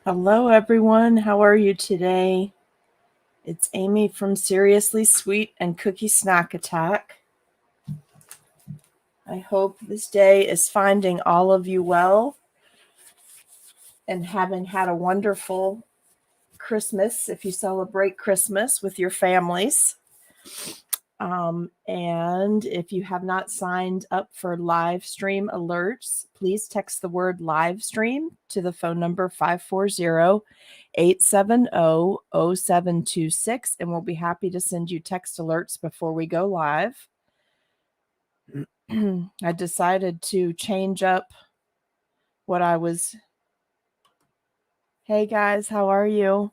Hello, everyone. How are you today? It's Amy from Seriously Sweet and Cookie Snack Attack. I hope this day is finding all of you well and having had a wonderful Christmas if you celebrate Christmas with your families. And if you have not signed up for live stream alerts, please text the word live stream to the phone number 540-870-0726, and we'll be happy to send you text alerts before we go live. I decided to change up what I was. Hey guys, how are you?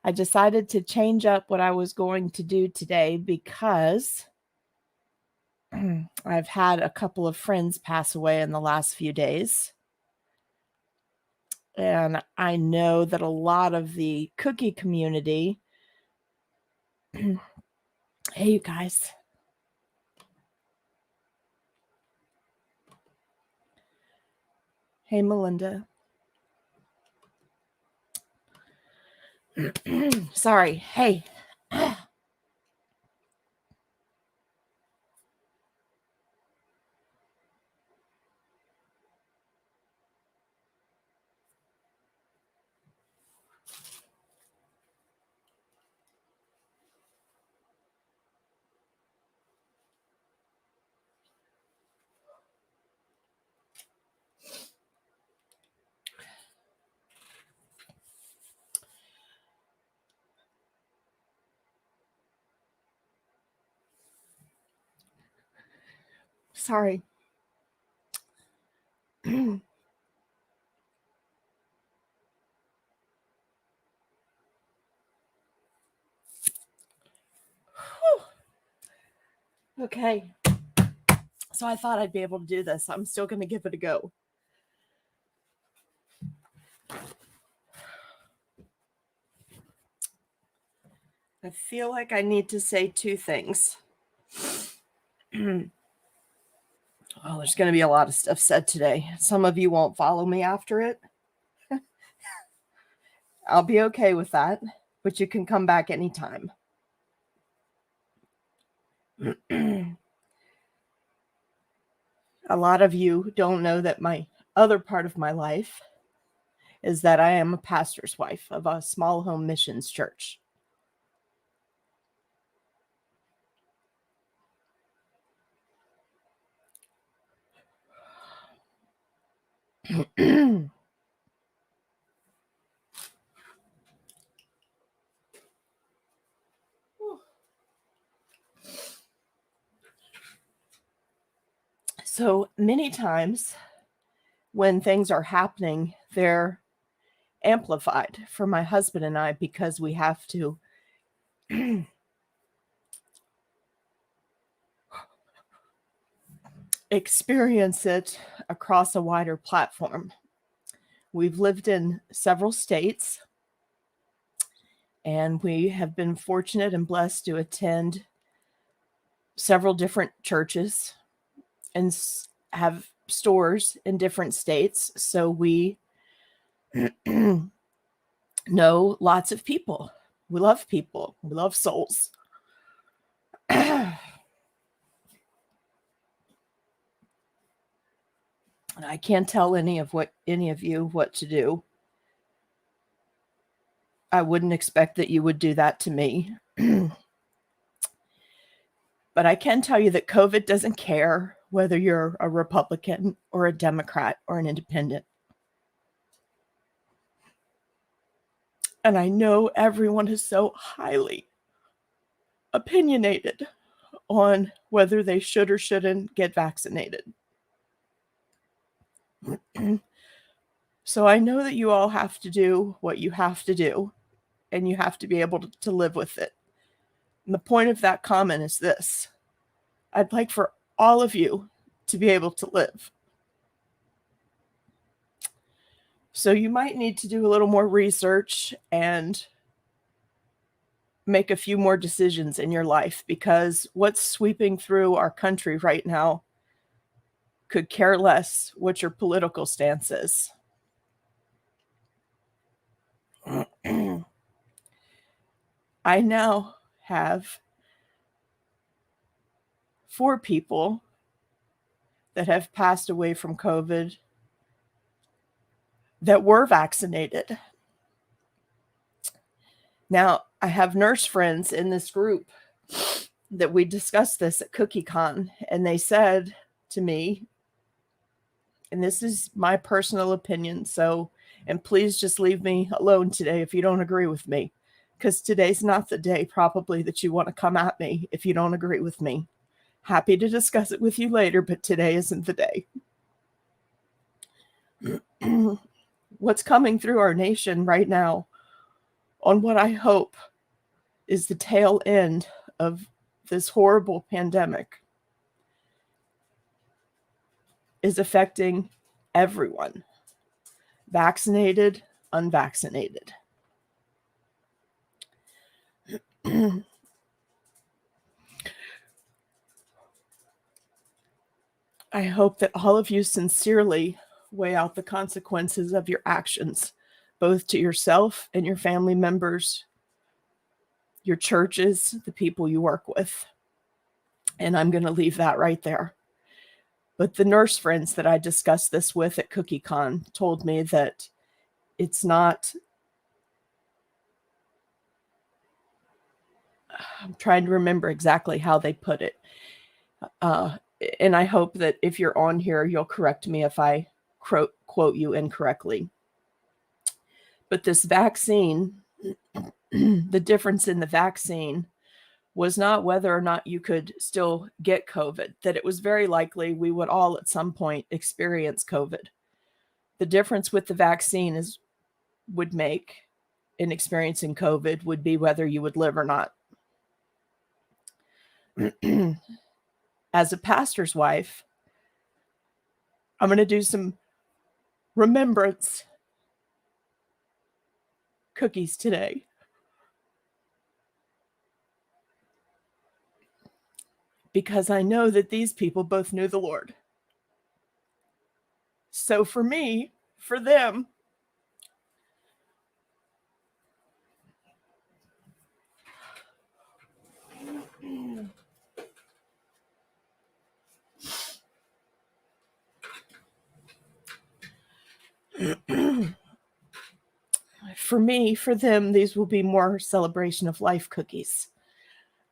I decided to change up what I was going to do today because I've had a couple of friends pass away in the last few days. And I know that a lot of the cookie community. Hey, you guys. Hey, Melinda. Sorry. Hey. Sorry. Okay. So I thought I'd be able to do this. I'm still going to give it a go. I feel like I need to say two things. Oh, there's going to be a lot of stuff said today. Some of you won't follow me after it. I'll be okay with that, but you can come back anytime. A lot of you don't know that my other part of my life is that I am a pastor's wife of a small home missions church. So many times when things are happening, they're amplified for my husband and I because we have to experience it across a wider platform. We've lived in several states, and we have been fortunate and blessed to attend several different churches and have stores in different states. So we know lots of people. We love people. We love souls. And I can't tell any of you what to do. I wouldn't expect that you would do that to me. But I can tell you that COVID doesn't care whether you're a Republican or a Democrat or an independent. And I know everyone is so highly opinionated on whether they should or shouldn't get vaccinated. So I know that you all have to do what you have to do, and you have to be able to live with it. And the point of that comment is this: I'd like for all of you to be able to live. So you might need to do a little more research and make a few more decisions in your life, because what's sweeping through our country right now could care less what your political stance is. I now have 4 people that have passed away from COVID that were vaccinated. Now, I have nurse friends in this group that we discussed this at CookieCon, and they said to me, and this is my personal opinion, and please just leave me alone today if you don't agree with me, because today's not the day probably that you want to come at me if you don't agree with me. Happy to discuss it with you later, but today isn't the day. What's coming through our nation right now on what I hope is the tail end of this horrible pandemic is affecting everyone, vaccinated, unvaccinated. I hope that all of you sincerely weigh out the consequences of your actions, both to yourself and your family members, your churches, the people you work with. And I'm going to leave that right there. But the nurse friends that I discussed this with at CookieCon told me that it's not, I'm trying to remember exactly how they put it. And I hope that if you're on here, you'll correct me if I quote you incorrectly. But this vaccine, the difference in the vaccine was not whether or not you could still get COVID, that it was very likely we would all at some point experience COVID. The difference with the vaccine would make in experiencing COVID would be whether you would live or not. As a pastor's wife, I'm going to do some remembrance cookies today. Because I know that these people both knew the Lord. So for me, for them, for them, these will be more celebration of life cookies.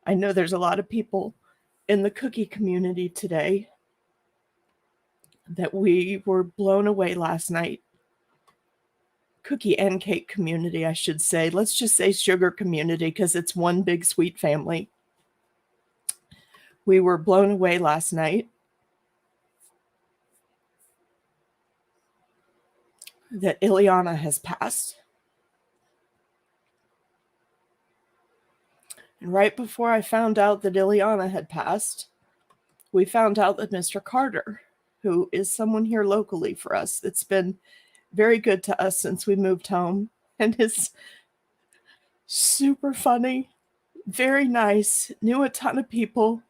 I know there's a lot of people in the cookie community today that we were blown away last night. Cookie and cake community, I should say. Let's just say sugar community because it's one big sweet family. We were blown away last night that Ileana has passed. And right before I found out that Ileana had passed, we found out that Mr. Carter, who is someone here locally for us that's been very good to us since we moved home and is super funny, very nice, knew a ton of people,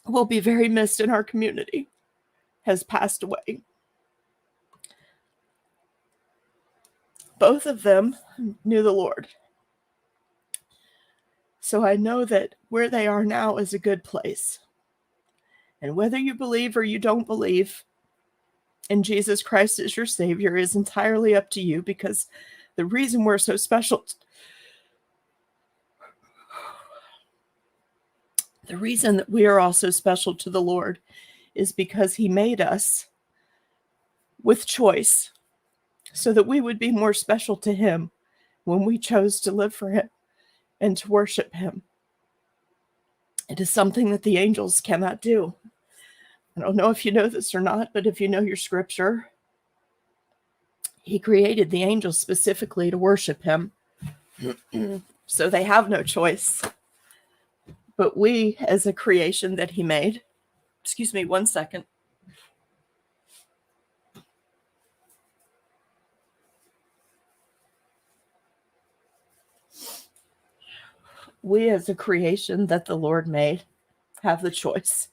will be very missed in our community, has passed away. Both of them knew the Lord. So I know that where they are now is a good place. And whether you believe or you don't believe in Jesus Christ as your Savior is entirely up to you, because the reason we're so special, the reason that we are all so special to the Lord is because He made us with choice so that we would be more special to Him when we chose to live for Him and to worship Him. It is something that the angels cannot do. I don't know if you know this or not, but if you know your scripture, He created the angels specifically to worship Him. So they have no choice. But we, as a creation that He made, excuse me, one second. We, as a creation that the Lord made, have the choice.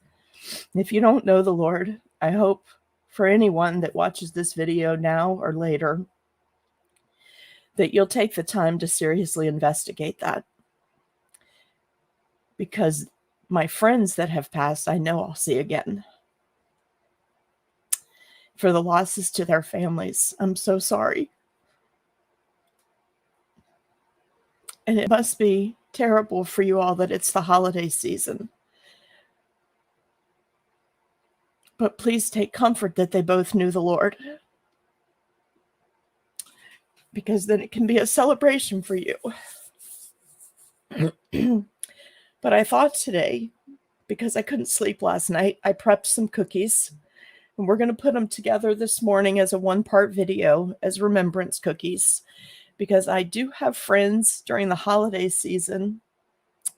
If you don't know the Lord, I hope for anyone that watches this video now or later that you'll take the time to seriously investigate that. Because my friends that have passed, I know I'll see again. For the losses to their families, I'm so sorry. And it must be terrible for you all that it's the holiday season. But please take comfort that they both knew the Lord, because then it can be a celebration for you. But I thought today, because I couldn't sleep last night, I prepped some cookies, and we're going to put them together this morning as a one-part video as remembrance cookies, because I do have friends during the holiday season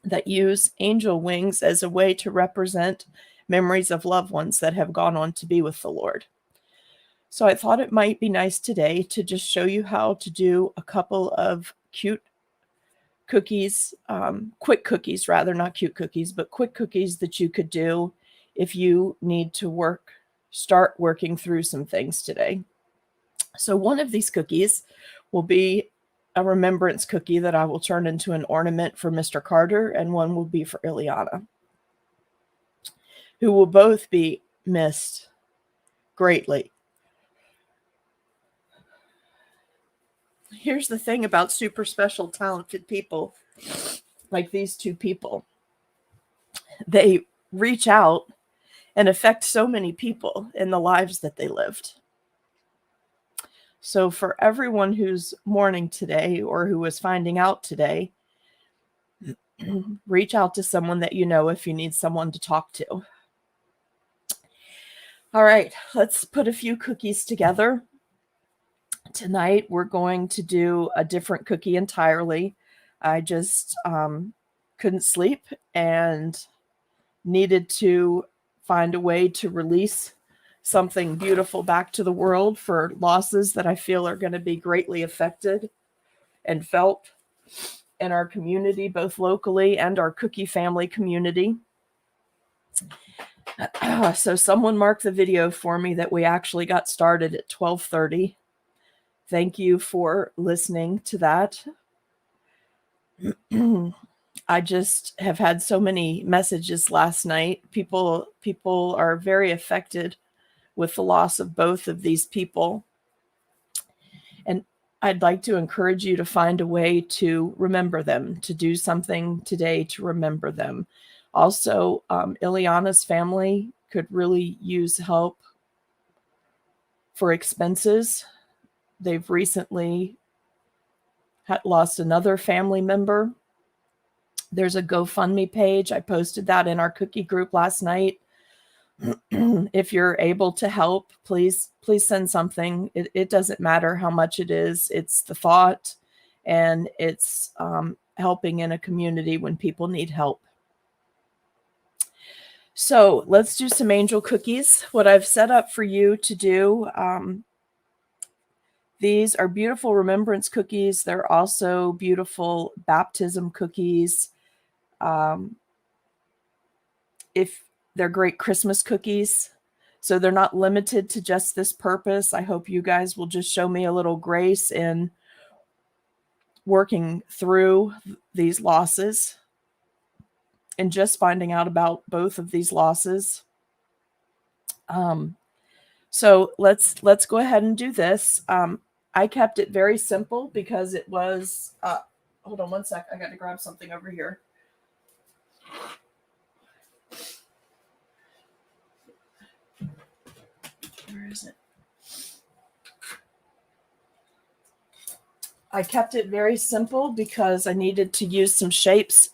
that use angel wings as a way to represent memories of loved ones that have gone on to be with the Lord. So I thought it might be nice today to just show you how to do a couple of cute cookies, quick cookies rather, not cute cookies, but quick cookies that you could do if you need to start working through some things today. So one of these cookies will be a remembrance cookie that I will turn into an ornament for Mr. Carter, and one will be for Ileana, who will both be missed greatly. Here's the thing about super special, talented people like these two people. They reach out and affect so many people in the lives that they lived. So for everyone who's mourning today or who is finding out today, reach out to someone that you know if you need someone to talk to. All right, let's put a few cookies together. Tonight, we're going to do a different cookie entirely. I just couldn't sleep and needed to find a way to release something beautiful back to the world for losses that I feel are going to be greatly affected and felt in our community, both locally and our cookie family community. So someone marked the video for me that we actually got started at 12:30. Thank you for listening to that. I just have had so many messages last night. People are very affected with the loss of both of these people. And I'd like to encourage you to find a way to remember them, to do something today to remember them. Also, Ileana's family could really use help for expenses. They've recently lost another family member. There's a GoFundMe page. I posted that in our cookie group last night. If you're able to help, please send something. It doesn't matter how much it is. It's the thought, and it's helping in a community when people need help. So let's do some angel cookies. What I've set up for you to do, these are beautiful remembrance cookies. They're also beautiful baptism cookies. If they're great Christmas cookies. So they're not limited to just this purpose. I hope you guys will just show me a little grace in working through these losses and just finding out about both of these losses. So let's go ahead and do this. I kept it very simple because it was, hold on one sec. I got to grab something over here. Where is it? I kept it very simple because I needed to use some shapes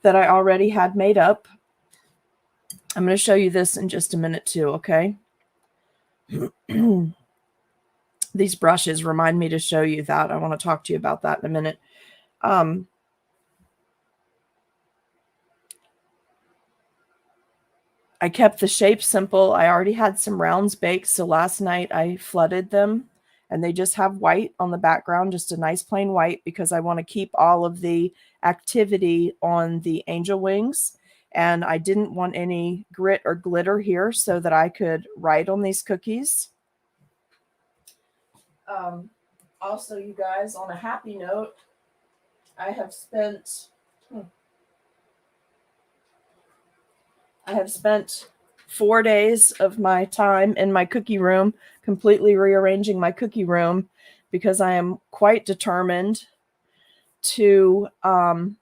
that I already had made up. I'm going to show you this in just a minute too, okay? These brushes remind me to show you that. I want to talk to you about that in a minute. I kept the shape simple. I already had some rounds baked, so last night I flooded them, and they just have white on the background, just a nice plain white, because I want to keep all of the activity on the angel wings, and I didn't want any grit or glitter here so that I could write on these cookies. Also, you guys, on a happy note, I have spent 4 days of my time in my cookie room, completely rearranging my cookie room, because I am quite determined to have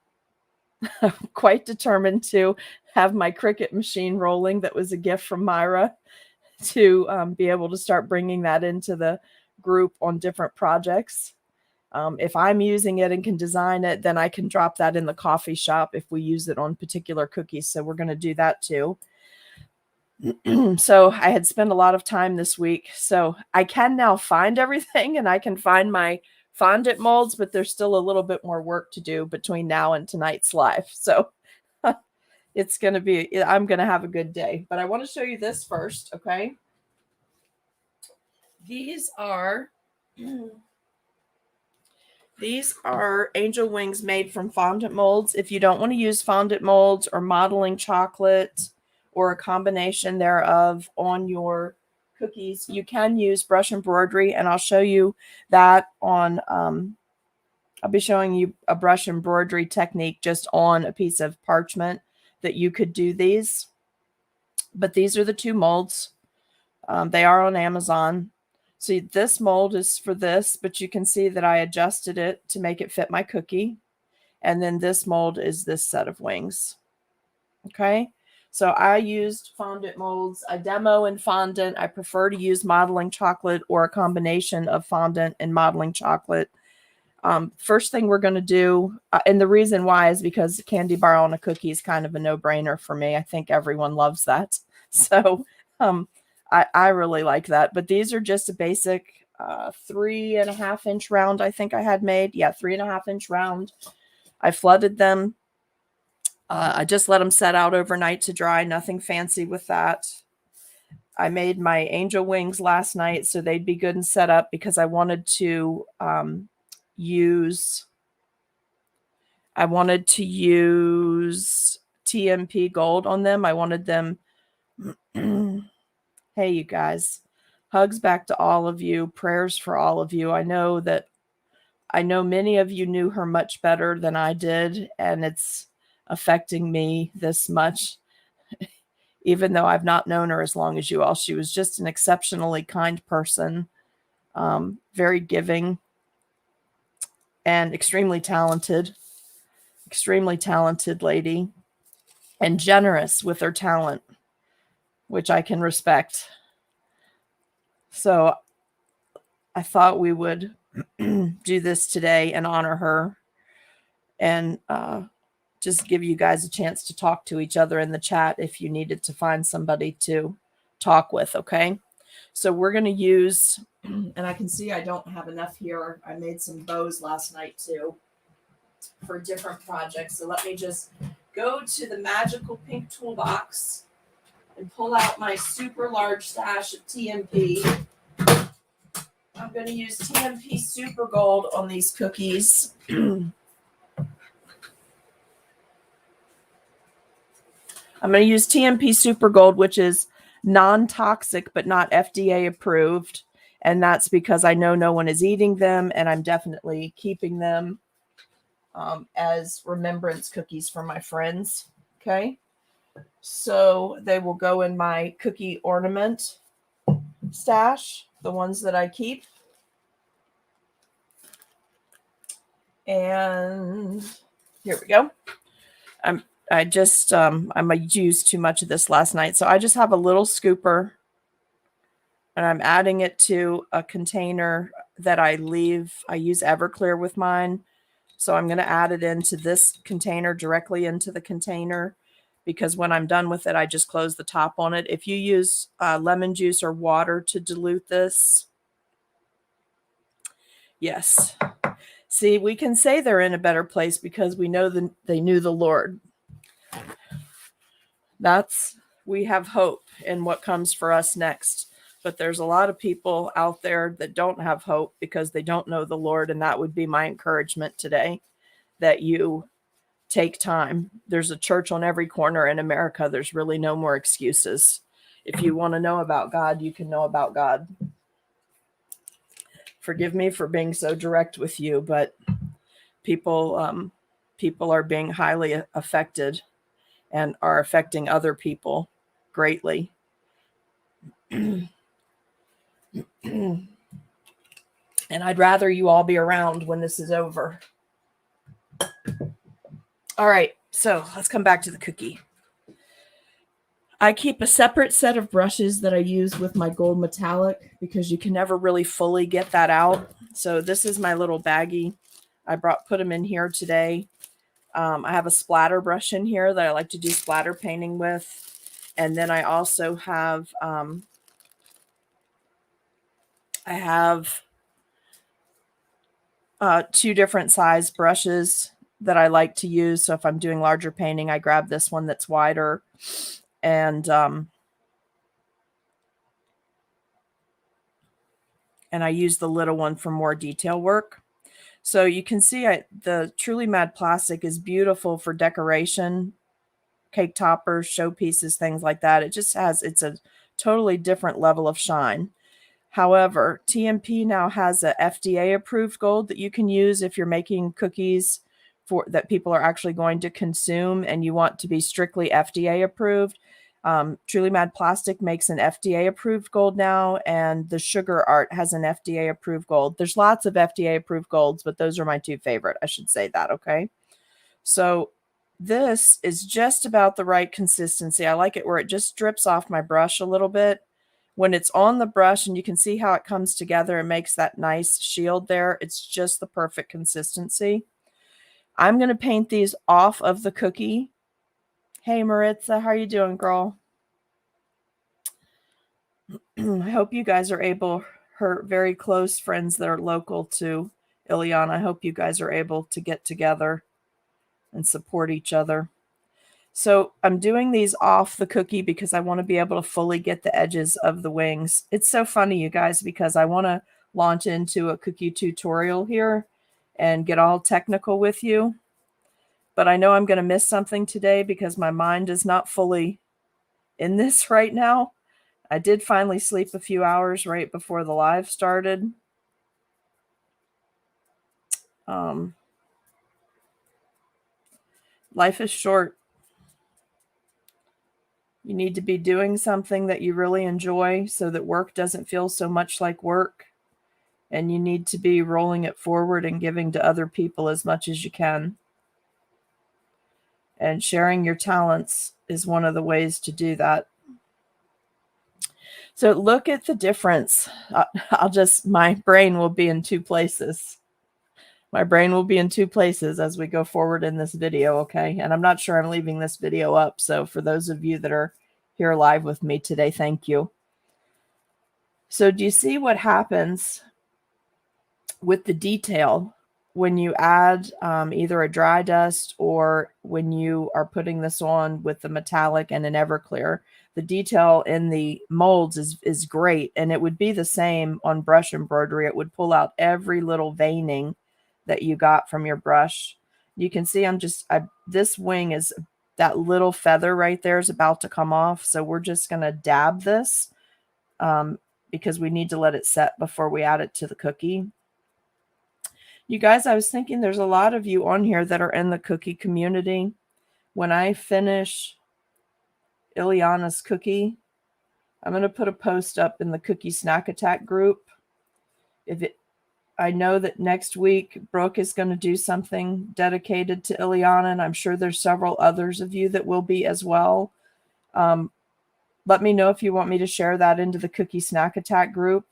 my Cricut machine rolling. That was a gift from Myra, to be able to start bringing that into the group on different projects. If I'm using it and can design it, then I can drop that in the coffee shop if we use it on particular cookies. So we're going to do that too. So I had spent a lot of time this week. So I can now find everything, and I can find my fondant molds, but there's still a little bit more work to do between now and tonight's live. So it's going to be, I'm going to have a good day. But I want to show you this first, okay? These are angel wings made from fondant molds. If you don't want to use fondant molds or modeling chocolate or a combination thereof on your cookies, you can use brush embroidery, and I'll show you that on I'll be showing you a brush embroidery technique just on a piece of parchment that you could do these. But these are the two molds. They are on Amazon. So this mold is for this, but you can see that I adjusted it to make it fit my cookie. And then this mold is this set of wings. Okay. So I used fondant molds. I demo in fondant. I prefer to use modeling chocolate or a combination of fondant and modeling chocolate. First thing we're going to do, and the reason why is because candy bar on a cookie is kind of a no-brainer for me. I think everyone loves that. So I really like that. But these are just a basic 3.5 inch round I think I had made. Yeah, 3.5 inch round. I flooded them. I just let them set out overnight to dry. Nothing fancy with that. I made my angel wings last night so they'd be good and set up, because I wanted to use TMP gold on them. I wanted them. Hey, you guys, hugs back to all of you. Prayers for all of you. I know many of you knew her much better than I did, and it's affecting me this much, even though I've not known her as long as you all. She was just an exceptionally kind person, very giving, and extremely talented lady, and generous with her talent, which I can respect. So I thought we would do this today and honor her, and just give you guys a chance to talk to each other in the chat if you needed to find somebody to talk with, okay? So we're going to use, and I can see I don't have enough here. I made some bows last night too for different projects. So let me just go to the magical pink toolbox and pull out my super large stash of TMP. I'm going to use TMP Super Gold on these cookies. I'm going to use TMP Super Gold, which is non-toxic but not FDA approved. And that's because I know no one is eating them, and I'm definitely keeping them as remembrance cookies for my friends. Okay. So they will go in my cookie ornament stash, the ones that I keep. And here we go. I used too much of this last night. So I just have a little scooper, and I'm adding it to a container that I leave. I use Everclear with mine. So I'm going to add it into this container, directly into the container, because when I'm done with it, I just close the top on it. If you use lemon juice or water to dilute this, yes. See, we can say they're in a better place because we know they knew the Lord. We have hope in what comes for us next. But there's a lot of people out there that don't have hope because they don't know the Lord. And that would be my encouragement today, that you take time. There's a church on every corner in America. There's really no more excuses. If you want to know about God, you can know about God. Forgive me for being so direct with you, but people people are being highly affected and are affecting other people greatly. And I'd rather you all be around when this is over. All right, so let's come back to the cookie. I keep a separate set of brushes that I use with my gold metallic because you can never really fully get that out. So this is my little baggie. I put them in here today. I have a splatter brush in here that I like to do splatter painting with. And then I also have, two different size brushes that I like to use. So if I'm doing larger painting, I grab this one that's wider. And I use the little one for more detail work. So you can see the Truly Mad Plastic is beautiful for decoration, cake toppers, showpieces, things like that. It's a totally different level of shine. However, TMP now has a FDA approved gold that you can use if you're making cookies that people are actually going to consume and you want to be strictly FDA approved. Truly Mad Plastic makes an FDA approved gold now, and the Sugar Art has an FDA approved gold. There's lots of FDA approved golds, but those are my two favorite. I should say that, okay? So this is just about the right consistency. I like it where it just drips off my brush a little bit. When it's on the brush and you can see how it comes together and makes that nice shield there, it's just the perfect consistency. I'm going to paint these off of the cookie. Hey, Maritza, how are you doing, girl? I hope you guys are able, her very close friends that are local to Ileana, I hope you guys are able to get together and support each other. So I'm doing these off the cookie because I want to be able to fully get the edges of the wings. It's so funny, you guys, because I want to launch into a cookie tutorial here and get all technical with you. But I know I'm going to miss something today because my mind is not fully in this right now. I did finally sleep a few hours right before the live started. Life is short. You need to be doing something that you really enjoy so that work doesn't feel so much like work. And you need to be rolling it forward and giving to other people as much as you can. And sharing your talents is one of the ways to do that. So look at the difference. My brain will be in two places. My brain will be in two places as we go forward in this video, okay? And I'm not sure I'm leaving this video up. So for those of you that are here live with me today, thank you. So do you see what happens with the detail when you add either a dry dust or when you are putting this on with the metallic and an Everclear? The detail in the molds is great, and it would be the same on brush embroidery. It would pull out every little veining that you got from your brush. You can see this wing is, that little feather right there is about to come off. So we're just going to dab this because we need to let it set before we add it to the cookie. You guys, I was thinking there's a lot of you on here that are in the cookie community. When I finish Ileana's cookie, I'm going to put a post up in the Cookie Snack Attack group. I know that next week Brooke is going to do something dedicated to Ileana, and I'm sure there's several others of you that will be as well. Let me know if you want me to share that into the Cookie Snack Attack group.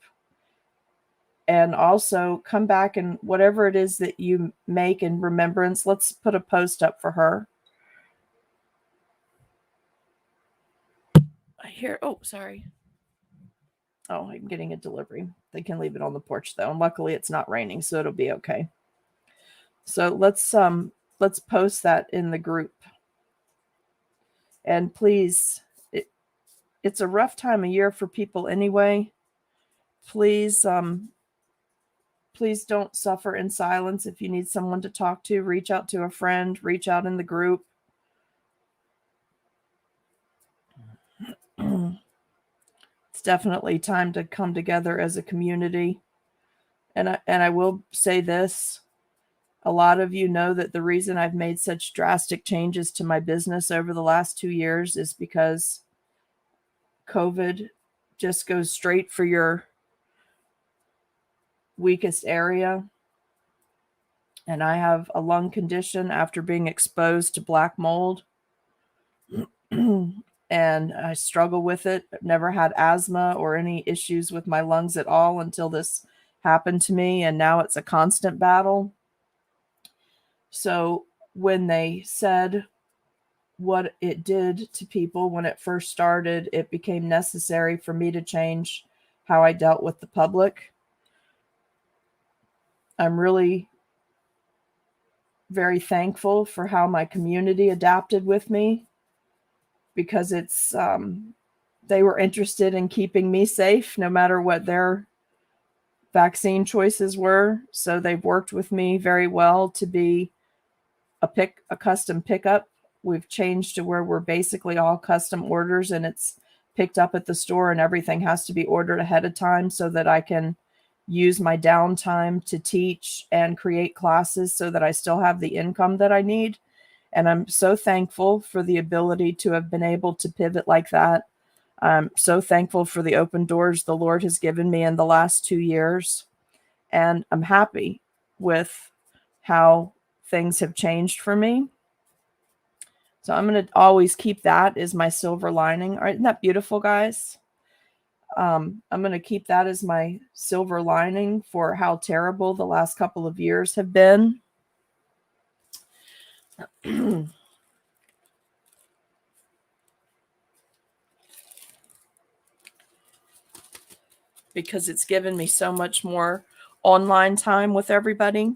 And also come back and whatever it is that you make in remembrance, let's put a post up for her. I hear, oh, sorry. Oh, I'm getting a delivery. They can leave it on the porch though. And luckily it's not raining, so it'll be okay. So let's post that in the group. And please, it's a rough time of year for people anyway. Please, please don't suffer in silence. If you need someone to talk to, reach out to a friend, reach out in the group. It's definitely time to come together as a community I will say this. A lot of you know that the reason I've made such drastic changes to my business over the last 2 years is because COVID just goes straight for your weakest area. And I have a lung condition after being exposed to black mold. And I struggle with it. I've never had asthma or any issues with my lungs at all until this happened to me. And now it's a constant battle. So when they said what it did to people when it first started, it became necessary for me to change how I dealt with the public. I'm really very thankful for how my community adapted with me, because it's they were interested in keeping me safe no matter what their vaccine choices were. So they've worked with me very well to be a custom pickup. We've changed to where we're basically all custom orders, and it's picked up at the store, and everything has to be ordered ahead of time so that I can use my downtime to teach and create classes so that I still have the income that I need. And I'm so thankful for the ability to have been able to pivot like that. I'm so thankful for the open doors the Lord has given me in the last 2 years. And I'm happy with how things have changed for me. So I'm going to always keep that as my silver lining. All right, isn't that beautiful, guys? I'm going to keep that as my silver lining for how terrible the last couple of years have been. Because it's given me so much more online time with everybody.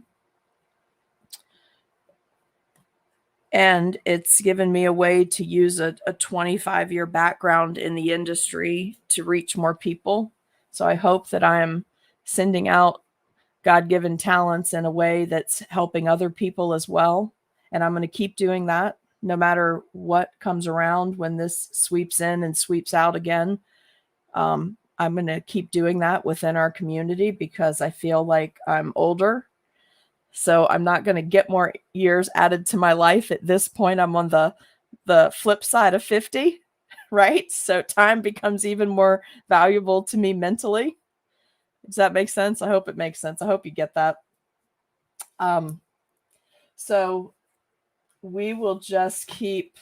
And it's given me a way to use a 25-year background in the industry to reach more people. So I hope that I'm sending out God-given talents in a way that's helping other people as well. And I'm going to keep doing that no matter what comes around when this sweeps in and sweeps out again. I'm going to keep doing that within our community because I feel like I'm older. So I'm not going to get more years added to my life. At this point, I'm on the flip side of 50, right? So time becomes even more valuable to me mentally. Does that make sense? I hope it makes sense. I hope you get that. So we will keep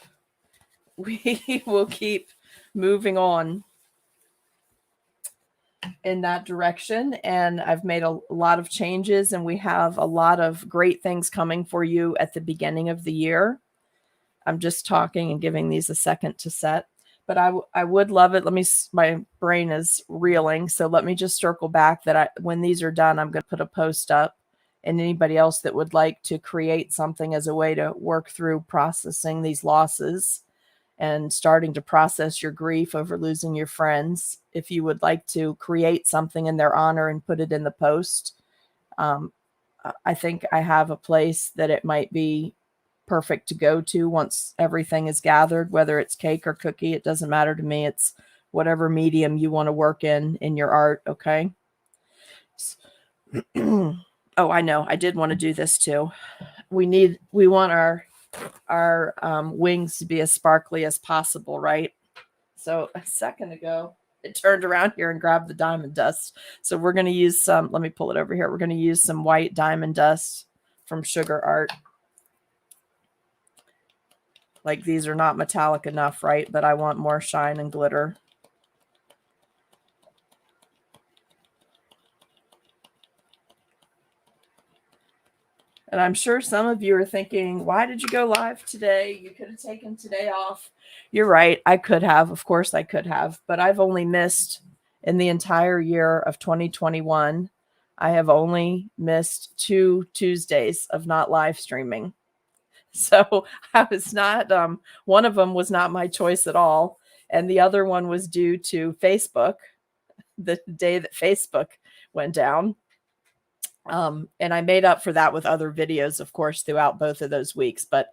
moving on in that direction. And I've made a lot of changes, and we have a lot of great things coming for you at the beginning of the year. I'm just talking and giving these a second to set, but I would love it. My brain is reeling. So let me just circle back that when these are done, I'm going to put a post up, and anybody else that would like to create something as a way to work through processing these losses and starting to process your grief over losing your friends. If you would like to create something in their honor and put it in the post, I think I have a place that it might be perfect to go to once everything is gathered, whether it's cake or cookie. It doesn't matter to me. It's whatever medium you want to work in your art. Okay. Oh, I know. I did want to do this too. We want our wings to be as sparkly as possible, right? So a second ago, it turned around here and grabbed the diamond dust. So we're going to use some, let me pull it over here. We're going to use some white diamond dust from Sugar Art. Like, these are not metallic enough, right? But I want more shine and glitter. And I'm sure some of you are thinking, why did you go live today? You could have taken today off. You're right. I could have. Of course I could have. But I've only missed, in the entire year of 2021, I have only missed 2 Tuesdays of not live streaming. So I was not, one of them was not my choice at all. And the other one was due to Facebook, the day that Facebook went down. And I made up for that with other videos, of course, throughout both of those weeks. But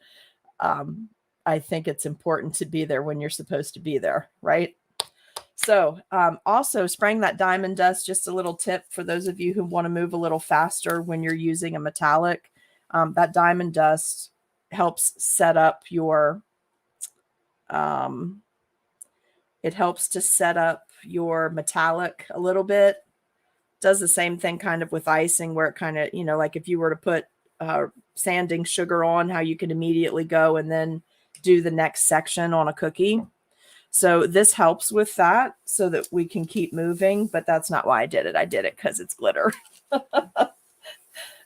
I think it's important to be there when you're supposed to be there, right? So also spraying that diamond dust, just a little tip for those of you who want to move a little faster when you're using a metallic. That diamond dust helps set up your, it helps to set up your metallic a little bit. Does the same thing kind of with icing where it kind of, like if you were to put sanding sugar on, how you can immediately go and then do the next section on a cookie. So this helps with that so that we can keep moving, but that's not why I did it. I did it because it's glitter.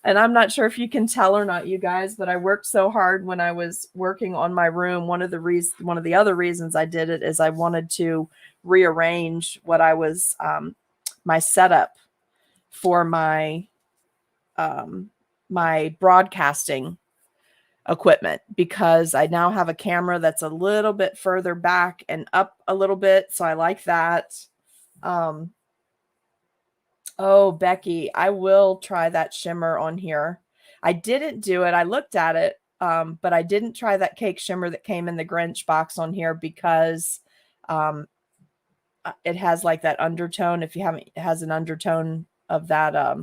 And I'm not sure if you can tell or not, you guys, but I worked so hard when I was working on my room. One of the other reasons I did it is I wanted to rearrange what I was, my setup for my my broadcasting equipment, because I now have a camera that's a little bit further back and up a little bit. So I like that. Oh, Becky, I will try that shimmer on here. I didn't do it. I looked at it, but I didn't try that cake shimmer that came in the Grinch box on here because it has like that undertone. If you haven't, it has an undertone of that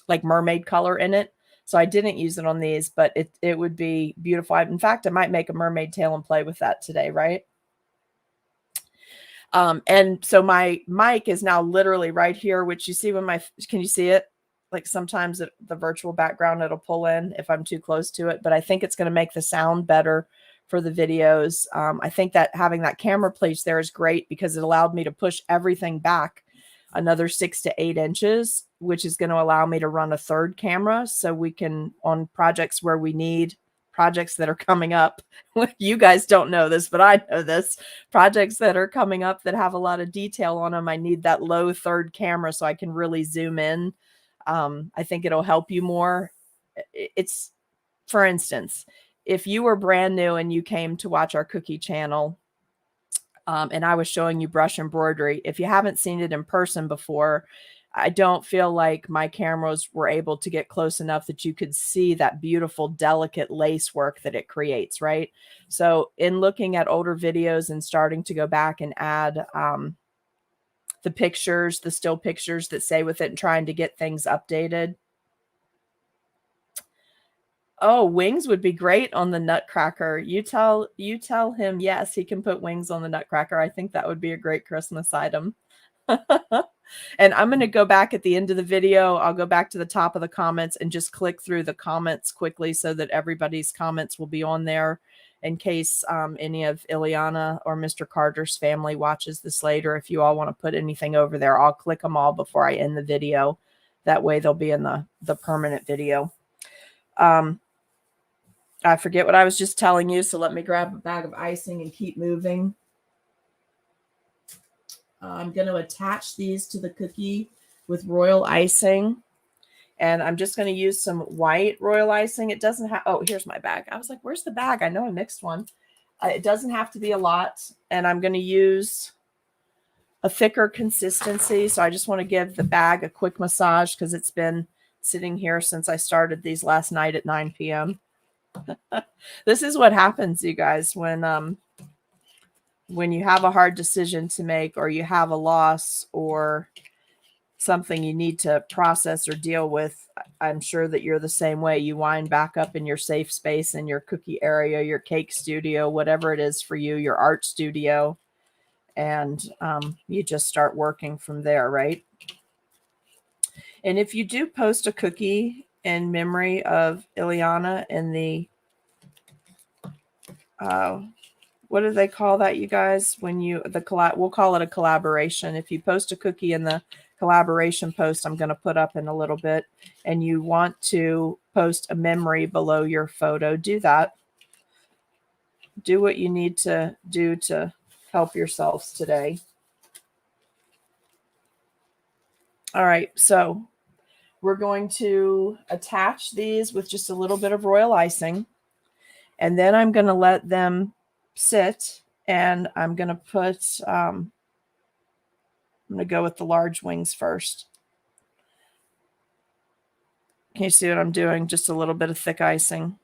like mermaid color in it. So I didn't use it on these, but it would be beautiful. In fact, I might make a mermaid tail and play with that today, right? And so my mic is now literally right here, which you see when can you see it? Like sometimes the virtual background, it'll pull in if I'm too close to it, but I think it's going to make the sound better for the videos. I think that having that camera placed there is great because it allowed me to push everything back another 6 to 8 inches, which is going to allow me to run a third camera so we can, on projects where we need, projects that are coming up. You guys don't know this, but I know this. Projects that are coming up that have a lot of detail on them, I need that low third camera so I can really zoom in. I think it'll help you more. It's, for instance, if you were brand new and you came to watch our cookie channel, and I was showing you brush embroidery, if you haven't seen it in person before, I don't feel like my cameras were able to get close enough that you could see that beautiful, delicate lace work that it creates, right? So in looking at older videos and starting to go back and add the pictures, the still pictures that say with it, and trying to get things updated. Oh, wings would be great on the Nutcracker. You tell him, yes, he can put wings on the Nutcracker. I think that would be a great Christmas item. And I'm going to go back at the end of the video. I'll go back to the top of the comments and just click through the comments quickly so that everybody's comments will be on there in case any of Ileana or Mr. Carter's family watches this later. If you all want to put anything over there, I'll click them all before I end the video. That way they'll be in the permanent video. I forget what I was just telling you, so let me grab a bag of icing and keep moving. I'm going to attach these to the cookie with royal icing. And I'm just going to use some white royal icing. It doesn't have, oh, here's my bag. I was like, where's the bag? I know I mixed one. It doesn't have to be a lot. And I'm going to use a thicker consistency. So I just want to give the bag a quick massage because it's been sitting here since I started these last night at 9 p.m. This is what happens, you guys, when you have a hard decision to make, or you have a loss or something you need to process or deal with. I'm sure that you're the same way. You wind back up in your safe space, in your cookie area, your cake studio, whatever it is for you, your art studio, and you just start working from there, right? And if you do post a cookie in memory of Ileana in the what do they call that, you guys? When you, we'll call it a collaboration. If you post a cookie in the collaboration post, I'm going to put up in a little bit, and you want to post a memory below your photo, do that. Do what you need to do to help yourselves today. All right, so we're going to attach these with just a little bit of royal icing, and then I'm going to let them sit, and I'm going to put, I'm going to go with the large wings first. Can you see what I'm doing? Just a little bit of thick icing.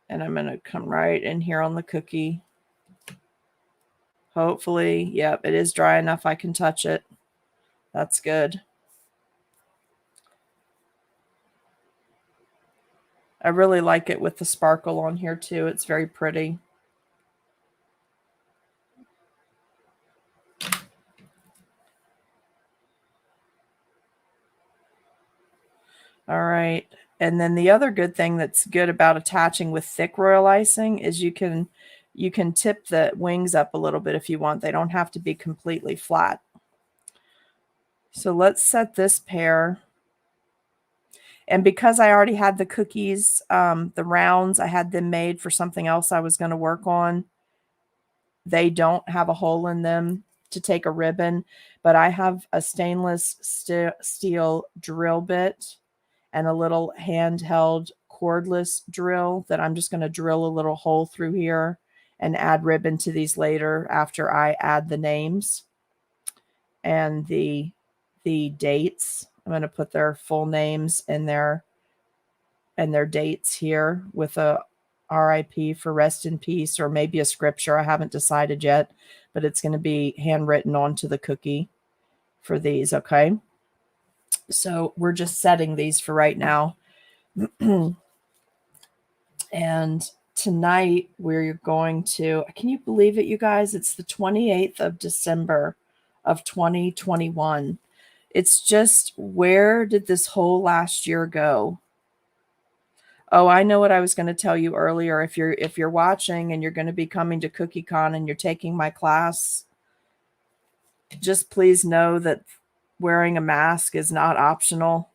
And I'm going to come right in here on the cookie. Hopefully, yep, it is dry enough I can touch it. That's good. I really like it with the sparkle on here too. It's very pretty. All right. And then the other good thing that's good about attaching with thick royal icing is you can tip the wings up a little bit if you want. They don't have to be completely flat. So let's set this pair. And because I already had the cookies, the rounds, I had them made for something else I was going to work on. They don't have a hole in them to take a ribbon, but I have a stainless steel drill bit and a little handheld cordless drill that I'm just going to drill a little hole through here and add ribbon to these later after I add the names and the dates. I'm going to put their full names and their dates here with a RIP for rest in peace, or maybe a scripture. I haven't decided yet, but it's going to be handwritten onto the cookie for these. Okay. So we're just setting these for right now. And tonight we're going to, can you believe it, you guys? It's the 28th of December of 2021. It's just, where did this whole last year go? Oh, I know what I was going to tell you earlier. If you're watching and you're going to be coming to CookieCon and you're taking my class, just please know that wearing a mask is not optional.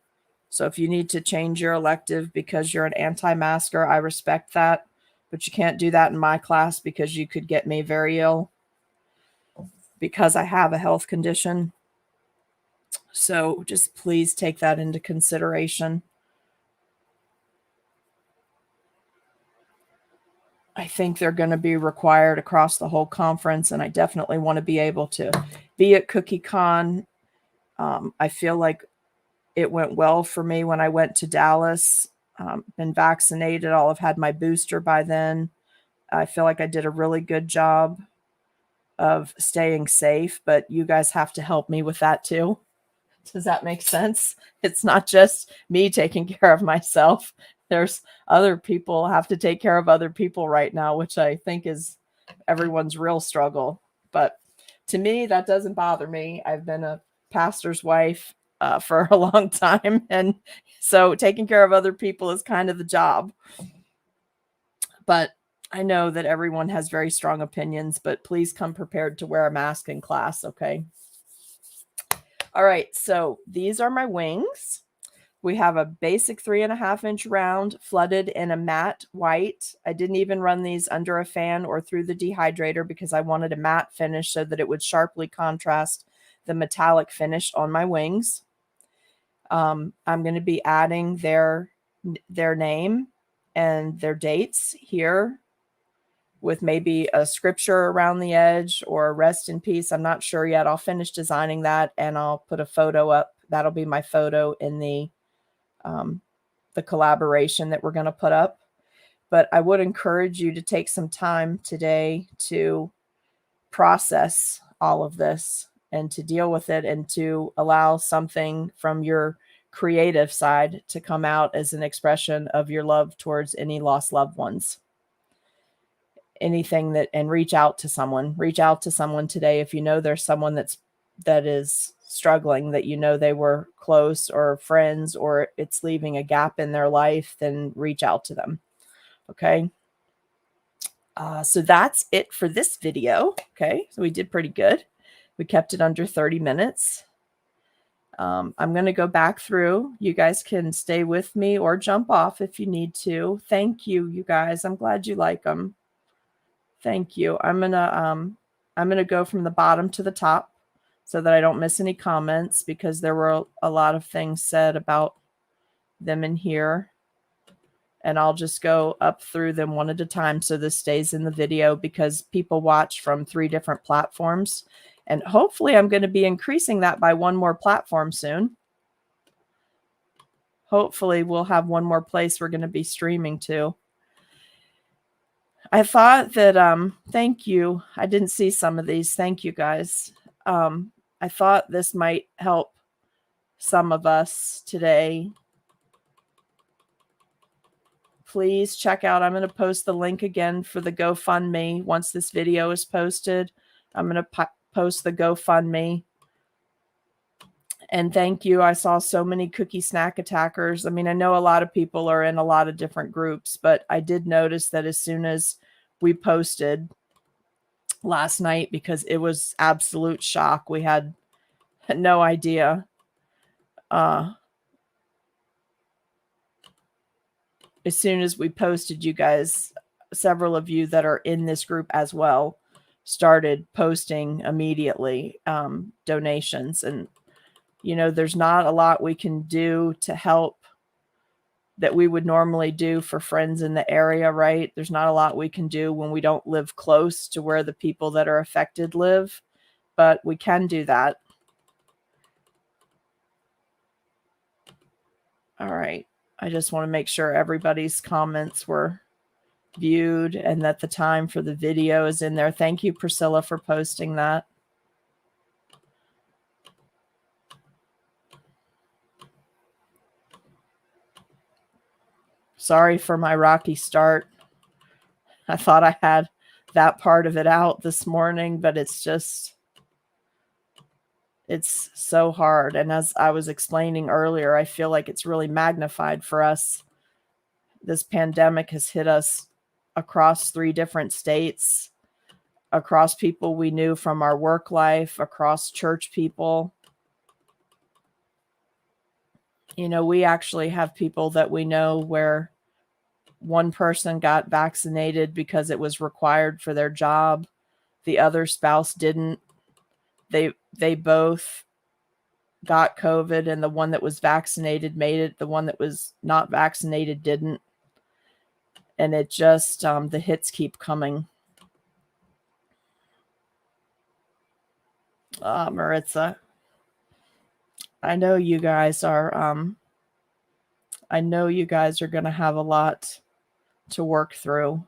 So if you need to change your elective because you're an anti-masker, I respect that. But you can't do that in my class because you could get me very ill because I have a health condition. So just please take that into consideration. I think they're going to be required across the whole conference, and I definitely want to be able to be at CookieCon. I feel like it went well for me when I went to Dallas. Been vaccinated. I'll have had my booster by then. I feel like I did a really good job of staying safe, but you guys have to help me with that too. Does that make sense? It's not just me taking care of myself. There's other people have to take care of other people right now, which I think is everyone's real struggle. But to me, that doesn't bother me. I've been a pastor's wife for a long time. And so taking care of other people is kind of the job. But I know that everyone has very strong opinions, but please come prepared to wear a mask in class, okay? All right, so these are my wings. We have a basic 3.5-inch round flooded in a matte white. I didn't even run these under a fan or through the dehydrator because I wanted a matte finish so that it would sharply contrast the metallic finish on my wings. I'm going to be adding their name and their dates here with maybe a scripture around the edge or rest in peace. I'm not sure yet. I'll finish designing that and I'll put a photo up. That'll be my photo in the collaboration that we're going to put up. But I would encourage you to take some time today to process all of this and to deal with it and to allow something from your creative side to come out as an expression of your love towards any lost loved ones. Anything that, and reach out to someone today. If you know there's someone that is struggling, that you know they were close or friends, or it's leaving a gap in their life, then reach out to them. Okay. So that's it for this video. Okay. So we did pretty good. We kept it under 30 minutes. I'm going to go back through. You guys can stay with me or jump off if you need to. Thank you, you guys. I'm glad you like them. Thank you. I'm gonna go from the bottom to the top so that I don't miss any comments, because there were a lot of things said about them in here. And I'll just go up through them one at a time so this stays in the video, because people watch from 3 different platforms. And hopefully I'm going to be increasing that by 1 more platform soon. Hopefully we'll have 1 more place we're going to be streaming to. I thought that, thank you. I didn't see some of these. Thank you guys. I thought this might help some of us today. Please check out, I'm going to post the link again for the GoFundMe. Once this video is posted, I'm going to post the GoFundMe. And thank you. I saw so many cookie snack attackers. I mean, I know a lot of people are in a lot of different groups, but I did notice that as soon as we posted last night, because it was absolute shock, we had no idea. As soon as we posted, you guys, several of you that are in this group as well, started posting immediately donations. And, you know, there's not a lot we can do to help that we would normally do for friends in the area, right? There's not a lot we can do when we don't live close to where the people that are affected live, but we can do that. All right. I just want to make sure everybody's comments were viewed and that the time for the video is in there. Thank you, Priscilla, for posting that. Sorry for my rocky start. I thought I had that part of it out this morning, but it's so hard. And as I was explaining earlier, I feel like it's really magnified for us. This pandemic has hit us across 3 different states, across people we knew from our work life, across church people. You know, we actually have people that we know where one person got vaccinated because it was required for their job. The other spouse didn't. They both got COVID, and the one that was vaccinated made it. The one that was not vaccinated didn't. And it just, the hits keep coming. Maritza, I know you guys are going to have a lot to work through.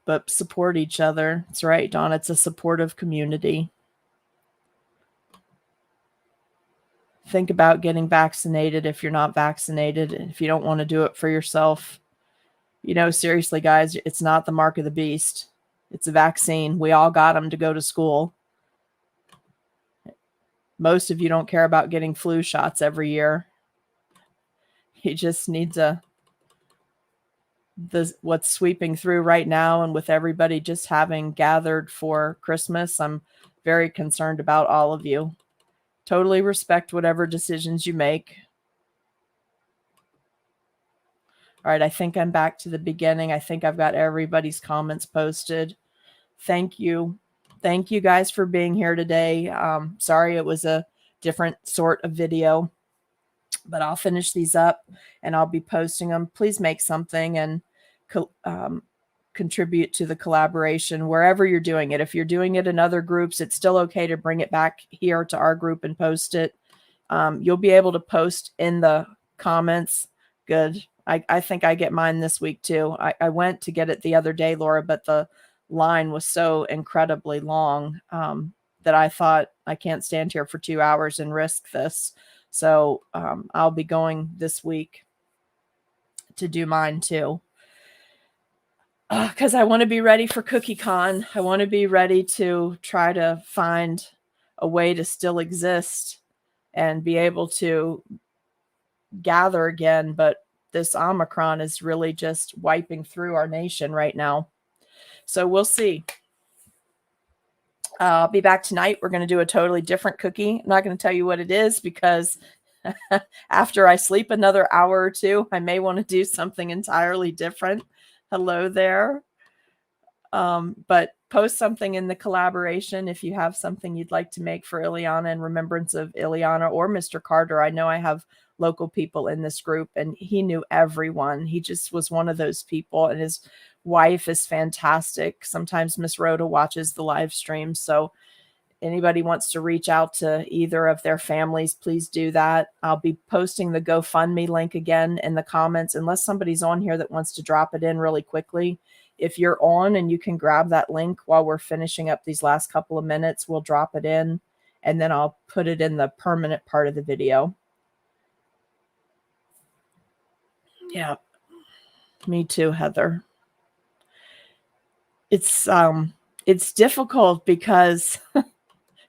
But support each other. That's right, Dawn. It's a supportive community. Think about getting vaccinated if you're not vaccinated. If you don't want to do it for yourself, you know, seriously, guys, it's not the mark of the beast. It's a vaccine. We all got them to go to school. Most of you don't care about getting flu shots every year. You just need to, what's sweeping through right now, and with everybody just having gathered for Christmas, I'm very concerned about all of you. Totally respect whatever decisions you make. All right, I think I'm back to the beginning. I think I've got everybody's comments posted. Thank you. Thank you guys for being here today. Sorry it was a different sort of video, but I'll finish these up and I'll be posting them. Please make something and contribute to the collaboration wherever you're doing it. If you're doing it in other groups, it's still okay to bring it back here to our group and post it. You'll be able to post in the comments. Good. I think I get mine this week too. I went to get it the other day, Laura, but the line was so incredibly long that I thought I can't stand here for 2 hours and risk this. So I'll be going this week to do mine too. Because I want to be ready for CookieCon. I want to be ready to try to find a way to still exist and be able to gather again. But this Omicron is really just wiping through our nation right now. So we'll see. I'll be back tonight. We're going to do a totally different cookie. I'm not going to tell you what it is because after I sleep another hour or two, I may want to do something entirely different. Hello there. But post something in the collaboration if you have something you'd like to make for Ileana in remembrance of Ileana or Mr. Carter. I know I have local people in this group and he knew everyone. He just was one of those people, and his wife is fantastic. Sometimes Miss Rhoda watches the live stream. So Anybody wants to reach out to either of their families, please do that. I'll be posting the GoFundMe link again in the comments, unless somebody's on here that wants to drop it in really quickly. If you're on and you can grab that link while we're finishing up these last couple of minutes, we'll drop it in, and then I'll put it in the permanent part of the video. Yeah, me too, Heather. It's difficult because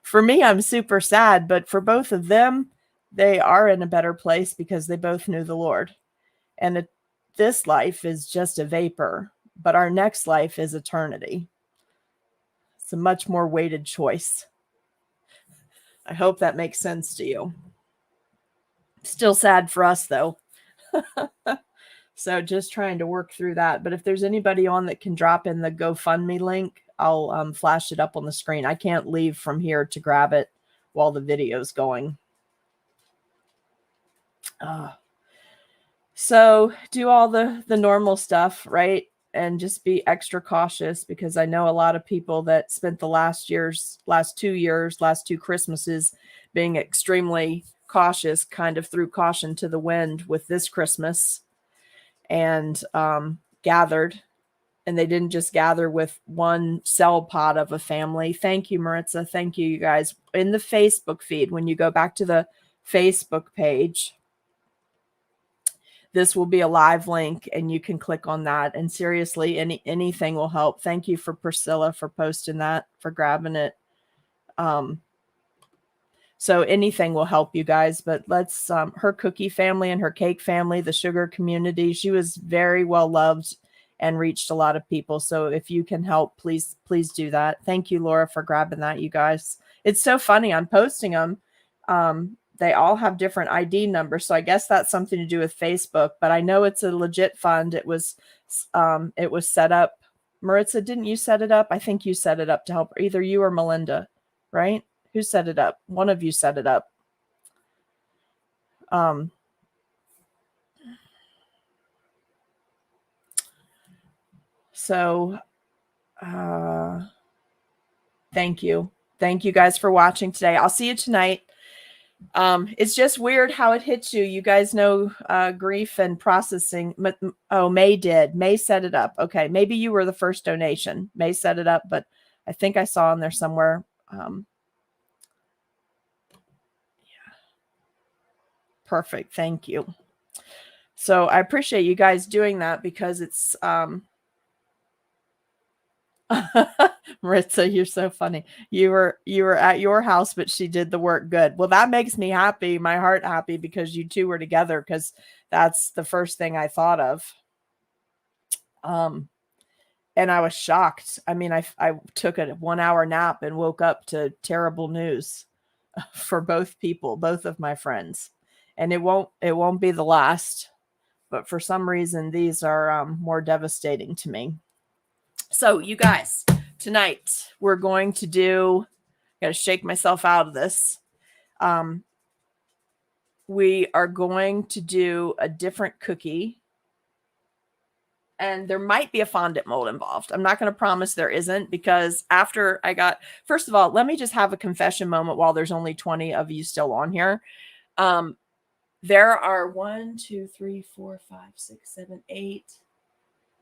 for me, I'm super sad, but for both of them, they are in a better place because they both knew the Lord. And this life is just a vapor, but our next life is eternity. It's a much more weighted choice. I hope that makes sense to you. Still sad for us, though. So just trying to work through that. But if there's anybody on that can drop in the GoFundMe link, I'll flash it up on the screen. I can't leave from here to grab it while the video's going. So do all the normal stuff, right? And just be extra cautious, because I know a lot of people that spent the last two Christmases being extremely cautious, kind of threw caution to the wind with this Christmas, and gathered. And they didn't just gather with one cell pod of a family. Thank you, Maritza. Thank you, you guys. In the Facebook feed, when you go back to the Facebook page, this will be a live link and you can click on that. And seriously, anything will help. Thank you for Priscilla for posting that, for grabbing it. So anything will help you guys, but let's, her cookie family and her cake family, the sugar community, she was very well loved and reached a lot of people. So if you can help, please do that. Thank you, Laura, for grabbing that, you guys. It's so funny. I'm posting them. They all have different ID numbers. So I guess that's something to do with Facebook, but I know it's a legit fund. It was set up. Maritza, didn't you set it up? I think you set it up to help either you or Melinda, right? Who set it up? One of you set it up. So thank you. Thank you guys for watching today. I'll see you tonight. It's just weird how it hits you. You guys know grief and processing. Oh, May did. May set it up. Okay, maybe you were the first donation. May set it up, but I think I saw in there somewhere. Perfect. Thank you. So I appreciate you guys doing that, because it's Maritza, you're so funny. You were at your house, but she did the work good. Well, that makes me happy, my heart happy, because you two were together, because that's the first thing I thought of. And I was shocked. I mean, I took a 1-hour nap and woke up to terrible news for both people, both of my friends. And it won't be the last, but for some reason, these are more devastating to me. So you guys, tonight we're going to do, I gotta shake myself out of this. We are going to do a different cookie, and there might be a fondant mold involved. I'm not going to promise there isn't, because after first of all, let me just have a confession moment while there's only 20 of you still on here. There are 1, 2, 3, 4, 5, 6, 7, 8.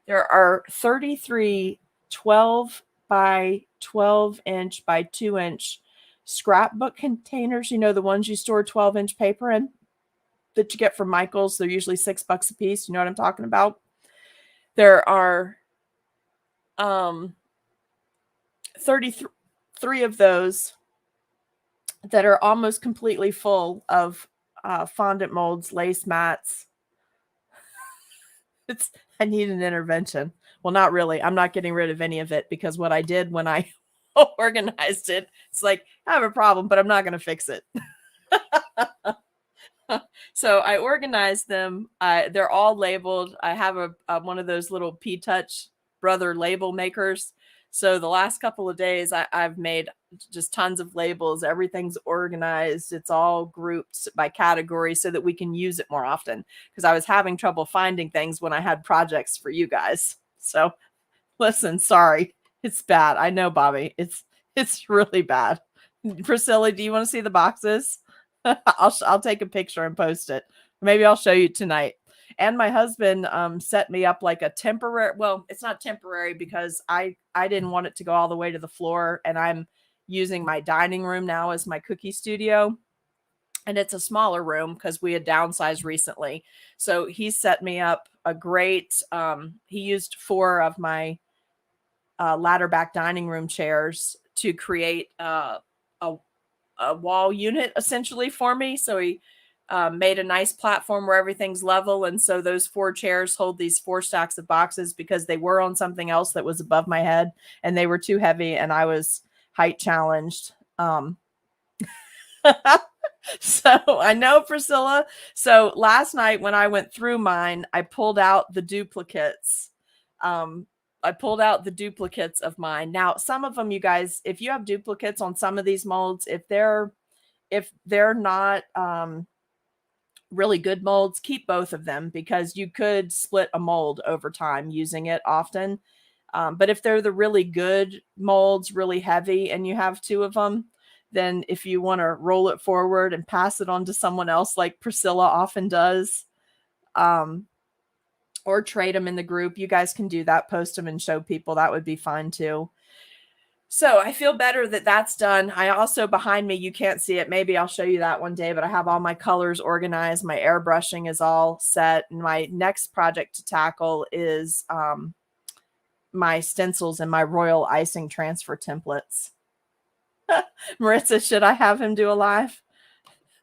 There are 33 12 by 12 inch by 2 inch scrapbook containers. You know, the ones you store 12-inch paper in that you get from Michael's. They're usually $6 a piece. You know what I'm talking about? There are 33 of those that are almost completely full of fondant molds, lace mats. I need an intervention. Well, not really. I'm not getting rid of any of it, because what I did when I organized it, it's like, I have a problem, but I'm not going to fix it. So I organized them. They're all labeled. I have one of those little P-Touch brother label makers. So the last couple of days, I've made just tons of labels. Everything's organized. It's all grouped by category so that we can use it more often, because I was having trouble finding things when I had projects for you guys. So listen, sorry. It's bad. I know, Bobby. It's really bad. Priscilla, do you want to see the boxes? I'll take a picture and post it. Maybe I'll show you tonight. And my husband set me up like a temporary, well, it's not temporary because I didn't want it to go all the way to the floor, and I'm using my dining room now as my cookie studio. And it's a smaller room because we had downsized recently. So he set me up a great, he used 4 of my ladder back dining room chairs to create a wall unit essentially for me. So he made a nice platform where everything's level. And so those 4 chairs hold these 4 stacks of boxes because they were on something else that was above my head and they were too heavy and I was height challenged. So I know, Priscilla. So last night when I went through mine, I pulled out the duplicates. I pulled out the duplicates of mine. Now, some of them, you guys, if you have duplicates on some of these molds, if they're not really good molds, keep both of them because you could split a mold over time using it often. But if they're the really good molds, really heavy, and you have 2 of them, then if you want to roll it forward and pass it on to someone else, like Priscilla often does, or trade them in the group, you guys can do that, post them and show people. That would be fine too. So I feel better that that's done. I also, behind me, you can't see it. Maybe I'll show you that one day, but I have all my colors organized. My airbrushing is all set. And my next project to tackle is my stencils and my royal icing transfer templates. Maritza, should I have him do a live?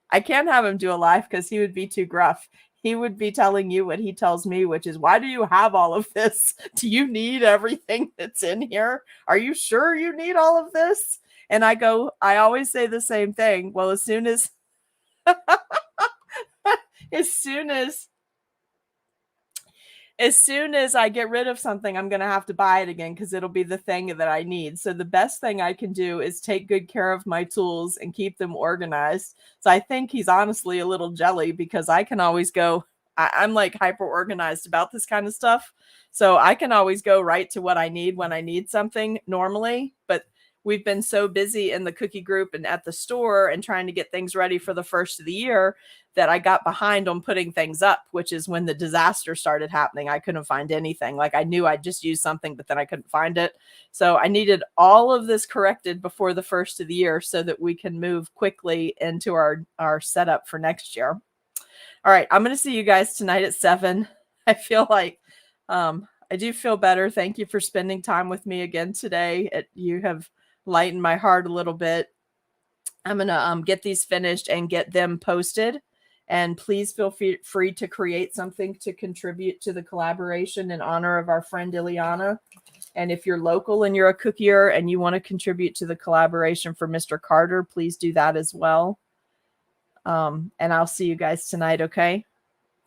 I can't have him do a live because he would be too gruff. He would be telling you what he tells me, which is, why do you have all of this? Do you need everything that's in here? Are you sure you need all of this? And I always say the same thing. Well, as soon as I get rid of something, I'm going to have to buy it again because it'll be the thing that I need. So the best thing I can do is take good care of my tools and keep them organized. So I think he's honestly a little jelly because I can always go, I'm like hyper organized about this kind of stuff. So I can always go right to what I need when I need something normally. But we've been so busy in the cookie group and at the store and trying to get things ready for the first of the year that I got behind on putting things up, which is when the disaster started happening. I couldn't find anything. Like, I knew I'd just used something, but then I couldn't find it. So I needed all of this corrected before the first of the year so that we can move quickly into our setup for next year. All right, I'm going to see you guys tonight at 7. I feel like I do feel better. Thank you for spending time with me again today. You have lightened my heart a little bit. I'm going to get these finished and get them posted. And please feel free to create something to contribute to the collaboration in honor of our friend Ileana. And if you're local and you're a cookier and you want to contribute to the collaboration for Mr. Carter, please do that as well. And I'll see you guys tonight, okay?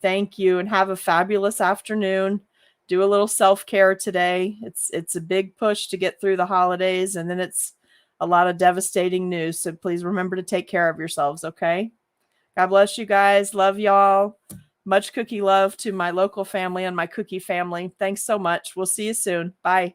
Thank you, and have a fabulous afternoon. Do a little self-care today. It's a big push to get through the holidays, and then it's a lot of devastating news. So please remember to take care of yourselves, okay? God bless you guys. Love y'all. Much cookie love to my local family and my cookie family. Thanks so much. We'll see you soon. Bye.